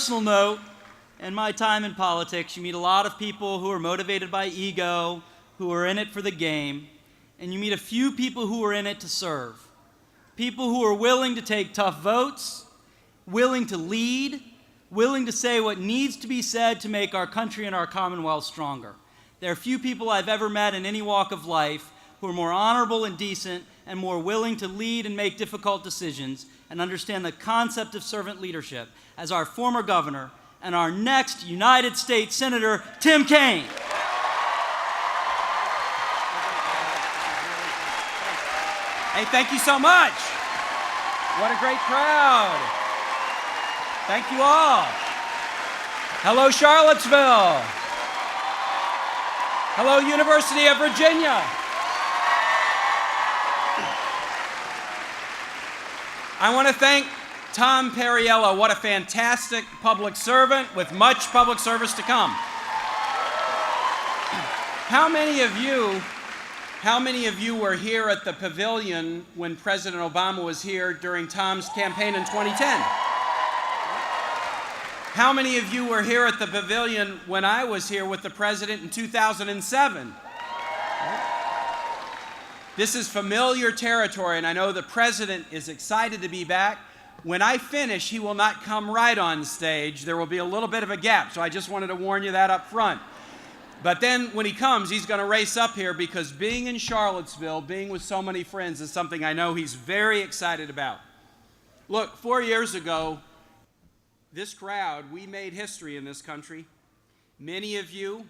personal note, in my time in politics, you meet a lot of people who are motivated by ego, who are in it for the game, and you meet a few people who are in it to serve. People who are willing to take tough votes, willing to lead, willing to say what needs to be said to make our country and our Commonwealth stronger. There are few people I've ever met in any walk of life who are more honorable and decent and more willing to lead and make difficult decisions and understand the concept of servant leadership as our former governor and our next United States Senator, Tim Kaine. Hey, thank you so much. What a great crowd. Thank you all. Hello, Charlottesville. Hello, University of Virginia. I want to thank Tom Perriello. What a fantastic public servant with much public service to come. How many of you were here at the Pavilion when President Obama was here during Tom's campaign in 2010? How many of you were here at the Pavilion when I was here with the President in 2007? This is familiar territory, and I know the President is excited to be back. When I finish, he will not come right on stage. There will be a little bit of a gap, so I just wanted to warn you that up front. But then when he comes, he's going to race up here because being in Charlottesville, being with so many friends is something I know he's very excited about. Look, 4 years ago, this crowd, we made history in this country. Many of you,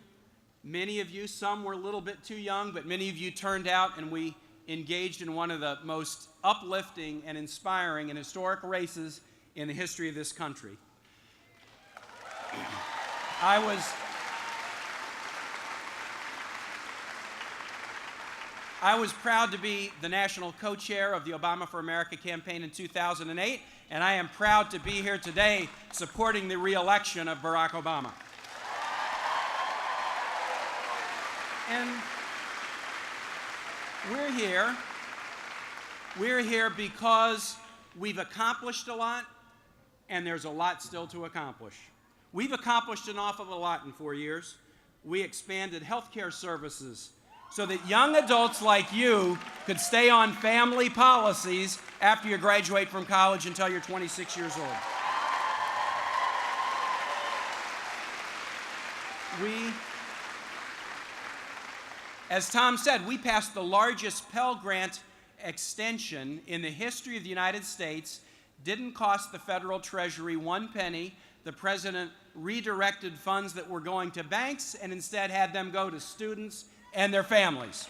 some were a little bit too young, but many of you turned out and we engaged in one of the most uplifting and inspiring and historic races in the history of this country. I was proud to be the national co-chair of the Obama for America campaign in 2008, and I am proud to be here today supporting the re-election of Barack Obama. And we're here because we've accomplished a lot, and there's a lot still to accomplish. We've accomplished an awful lot in 4 years. We expanded healthcare services so that young adults like you could stay on family policies after you graduate from college until you're 26 years old. As Tom said, we passed the largest Pell Grant extension in the history of the United States. Didn't cost the federal treasury 1 penny. The president redirected funds that were going to banks and instead had them go to students and their families.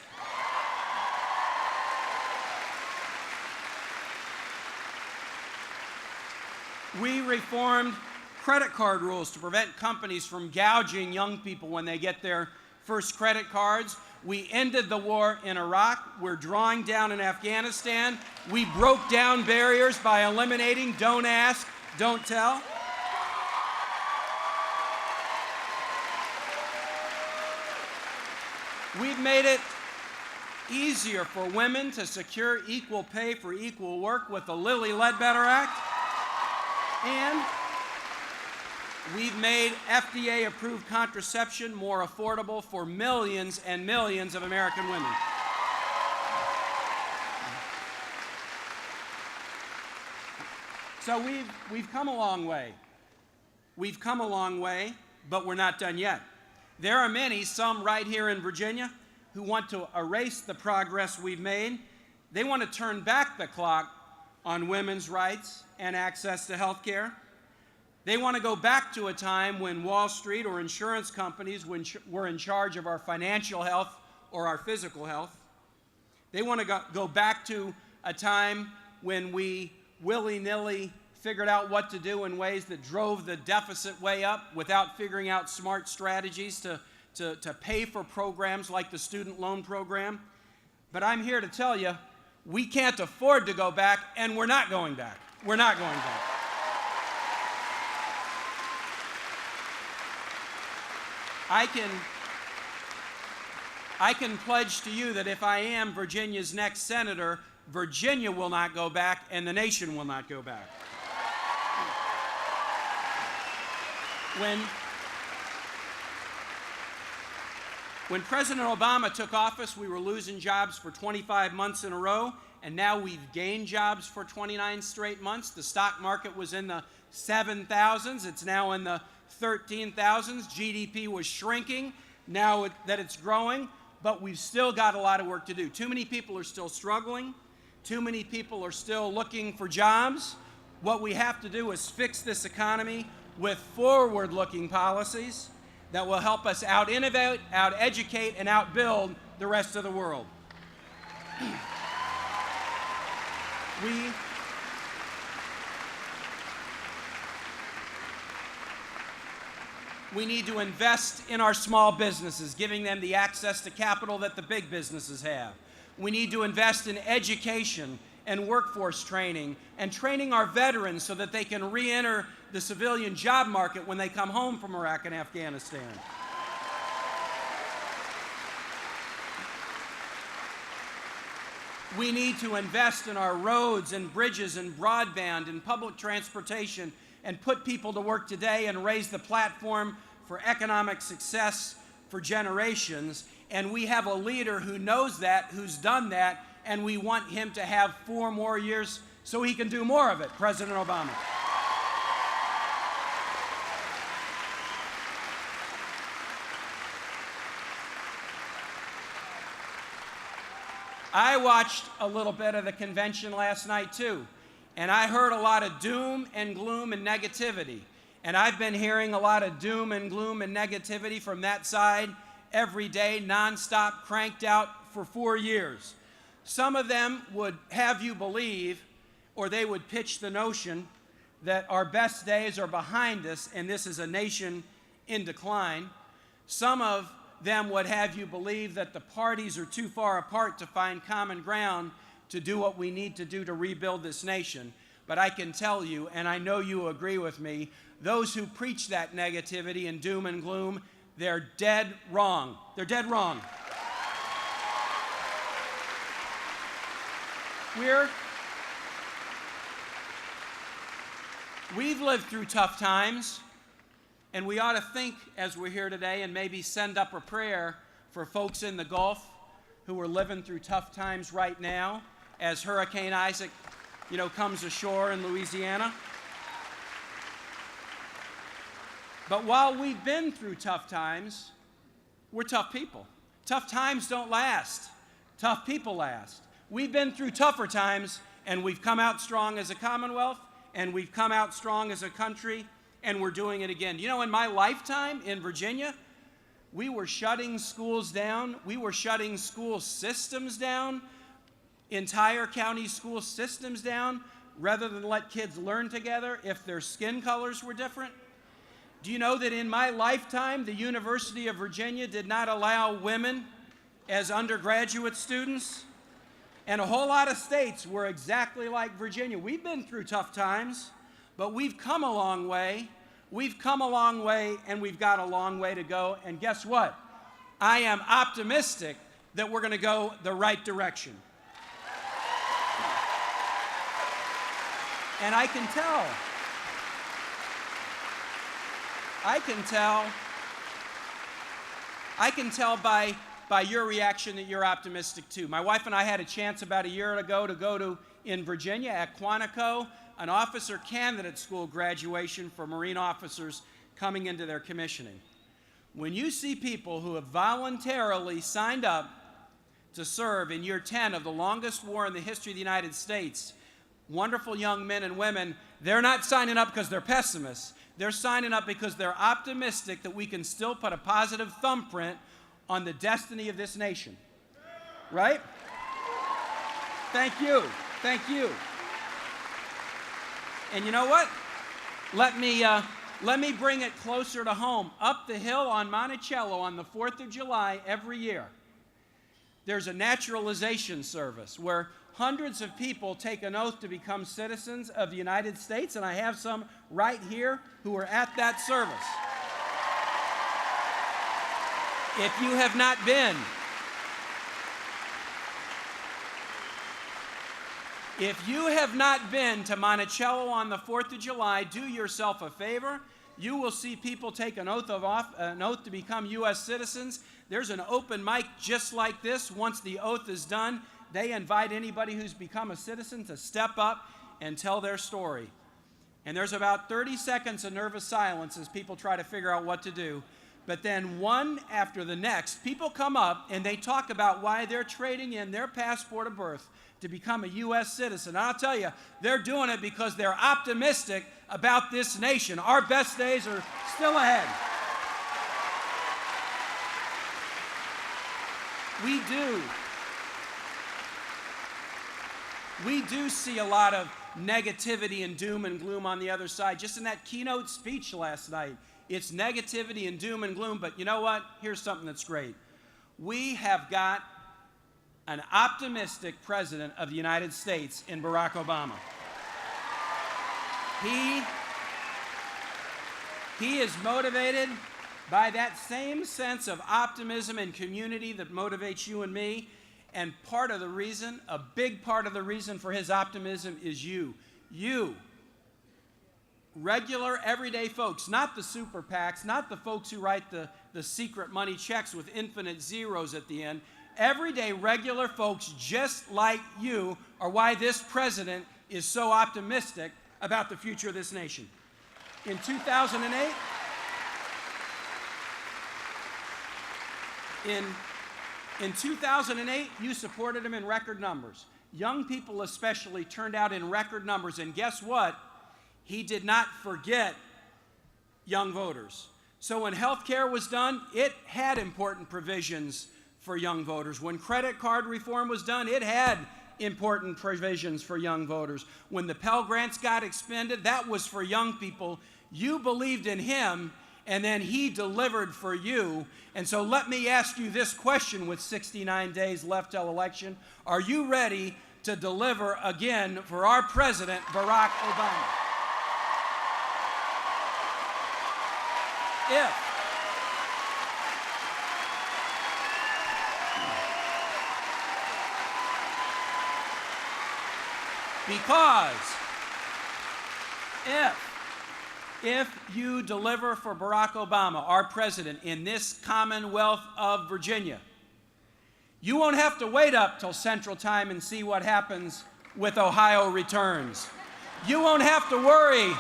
We reformed credit card rules to prevent companies from gouging young people when they get their first credit cards. We ended the war in Iraq. We're drawing down in Afghanistan. We broke down barriers by eliminating don't ask, don't tell. We've made it easier for women to secure equal pay for equal work with the Lilly Ledbetter Act. And we've made FDA-approved contraception more affordable for millions and millions of American women. So we've come a long way. We've come a long way, but we're not done yet. There are many, some right here in Virginia, who want to erase the progress we've made. They want to turn back the clock on women's rights and access to health care. They want to go back to a time when Wall Street or insurance companies were in charge of our financial health or our physical health. They want to go back to a time when we willy-nilly figured out what to do in ways that drove the deficit way up without figuring out smart strategies to pay for programs like the student loan program. But I'm here to tell you, we can't afford to go back, and we're not going back. We're not going back. I can pledge to you that if I am Virginia's next senator, Virginia will not go back and the nation will not go back. When President Obama took office, we were losing jobs for 25 months in a row, and now we've gained jobs for 29 straight months. The stock market was in the 7,000s. It's now in the 13,000s. GDP was shrinking. Now that it's growing, but we've still got a lot of work to do. Too many people are still struggling. Too many people are still looking for jobs. What we have to do is fix this economy with forward-looking policies that will help us out-innovate, out-educate, and out-build the rest of the world. We need to invest in our small businesses, giving them the access to capital that the big businesses have. We need to invest in education and workforce training and training our veterans so that they can re-enter the civilian job market when they come home from Iraq and Afghanistan. We need to invest in our roads and bridges and broadband and public transportation and put people to work today and raise the platform for economic success for generations. And we have a leader who knows that, who's done that, and we want him to have 4 more years so he can do more of it, President Obama. I watched a little bit of the convention last night too, and I heard a lot of doom and gloom and negativity. And I've been hearing a lot of doom and gloom and negativity from that side every day, nonstop, cranked out for 4 years. Some of them would have you believe, or they would pitch the notion that our best days are behind us and this is a nation in decline. Some of them would have you believe that the parties are too far apart to find common ground to do what we need to do to rebuild this nation. But I can tell you, and I know you agree with me, those who preach that negativity and doom and gloom, they're dead wrong. They're dead wrong. We've lived through tough times, and we ought to think as we're here today and maybe send up a prayer for folks in the Gulf who are living through tough times right now as Hurricane Isaac, comes ashore in Louisiana. But while we've been through tough times, we're tough people. Tough times don't last. Tough people last. We've been through tougher times, and we've come out strong as a Commonwealth, and we've come out strong as a country, and we're doing it again. In my lifetime in Virginia, we were shutting schools down. We were shutting school systems down, entire county school systems down, rather than let kids learn together if their skin colors were different. Do you know that in my lifetime, the University of Virginia did not allow women as undergraduate students? And a whole lot of states were exactly like Virginia. We've been through tough times, but we've come a long way. We've come a long way, and we've got a long way to go. And guess what? I am optimistic that we're going to go the right direction. And I can tell by your reaction that you're optimistic too. My wife and I had a chance about a year ago to go to, in Virginia at Quantico, an officer candidate school graduation for Marine officers coming into their commissioning. When you see people who have voluntarily signed up to serve in year 10 of the longest war in the history of the United States, wonderful young men and women, they're not signing up because they're pessimists. They're signing up because they're optimistic that we can still put a positive thumbprint on the destiny of this nation. Right? Thank you. Thank you. And you know what? Let me bring it closer to home. Up the hill on Monticello on the 4th of July every year, there's a naturalization service where hundreds of people take an oath to become citizens of the United States, and I have some right here who are at that service. If you have not been, to Monticello on the 4th of July, do yourself a favor. You will see people take an oath to become U.S. citizens. There's an open mic just like this. Once the oath is done, they invite anybody who's become a citizen to step up and tell their story. And there's about 30 seconds of nervous silence as people try to figure out what to do. But then one after the next, people come up and they talk about why they're trading in their passport of birth to become a U.S. citizen. And I'll tell you, they're doing it because they're optimistic about this nation. Our best days are still ahead. We do see a lot of negativity and doom and gloom on the other side. Just in that keynote speech last night, it's negativity and doom and gloom, but you know what? Here's something that's great. We have got an optimistic president of the United States in Barack Obama. He is motivated by that same sense of optimism and community that motivates you and me. And part of the reason, a big part of the reason for his optimism is you. You, regular, everyday folks, not the super PACs, not the folks who write the secret money checks with infinite zeros at the end. Everyday, regular folks just like you are why this president is so optimistic about the future of this nation. In 2008, in 2008, you supported him in record numbers. Young people especially turned out in record numbers, and guess what? He did not forget young voters. So when health care was done, it had important provisions for young voters. When credit card reform was done, it had important provisions for young voters. When the Pell Grants got expended, that was for young people. You believed in him, and then he delivered for you. And so let me ask you this question with 69 days left till election. Are you ready to deliver again for our president, Barack Obama? If you deliver for Barack Obama, our president, in this Commonwealth of Virginia, you won't have to wait up till Central Time and see what happens with Ohio returns. You won't have to worry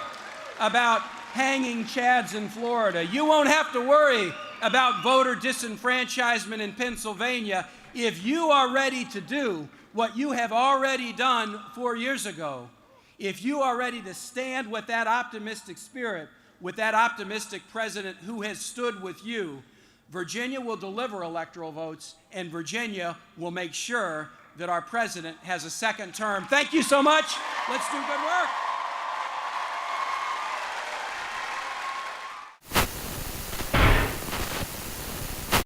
about hanging chads in Florida. You won't have to worry about voter disenfranchisement in Pennsylvania. If you are ready to do what you have already done 4 years ago, if you are ready to stand with that optimistic spirit, with that optimistic president who has stood with you, Virginia will deliver electoral votes, and Virginia will make sure that our president has a second term. Thank you so much. Let's do good work.